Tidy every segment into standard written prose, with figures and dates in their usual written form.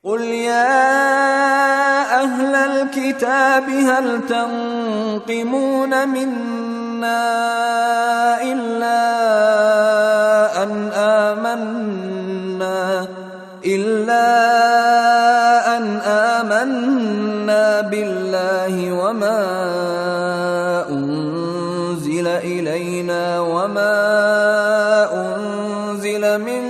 قل يا أهل الكتاب هل تنقمون منا إلا أن آمنا بالله وما أنزل إلينا وما أنزل من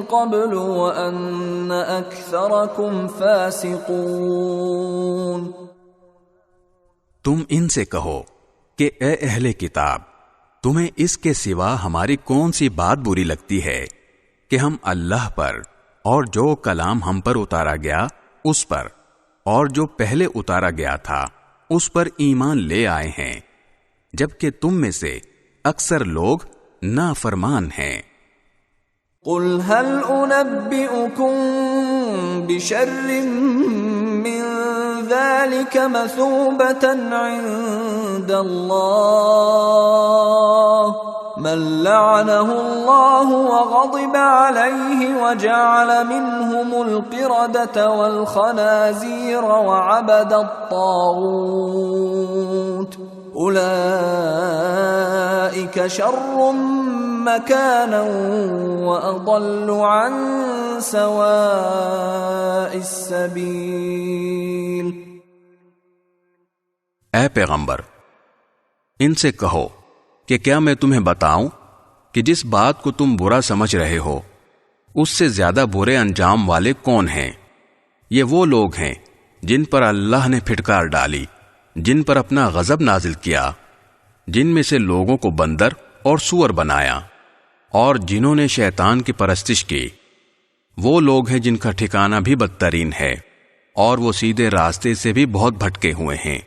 قبل وأن أكثركم فاسقون۔ تم ان سے کہو کہ اے اہل کتاب، تمہیں اس کے سوا ہماری کون سی بات بری لگتی ہے کہ ہم اللہ پر اور جو کلام ہم پر اتارا گیا اس پر اور جو پہلے اتارا گیا تھا اس پر ایمان لے آئے ہیں، جبکہ تم میں سے اکثر لوگ نافرمان ہیں۔ قل هل أنبئكم بشر من ذلك مثوبة عند الله من لعنه الله وغضب عليه وجعل منهم القردة والخنازير وعبد الطاغوت أولئك شر مكانا وأضل عن سواء السبيل۔ اے پیغمبر، ان سے کہو کہ کیا میں تمہیں بتاؤں کہ جس بات کو تم برا سمجھ رہے ہو اس سے زیادہ برے انجام والے کون ہیں؟ یہ وہ لوگ ہیں جن پر اللہ نے پھٹکار ڈالی، جن پر اپنا غضب نازل کیا، جن میں سے لوگوں کو بندر اور سور بنایا، اور جنہوں نے شیطان کی پرستش کی۔ وہ لوگ ہیں جن کا ٹھکانہ بھی بدترین ہے، اور وہ سیدھے راستے سے بھی بہت بھٹکے ہوئے ہیں۔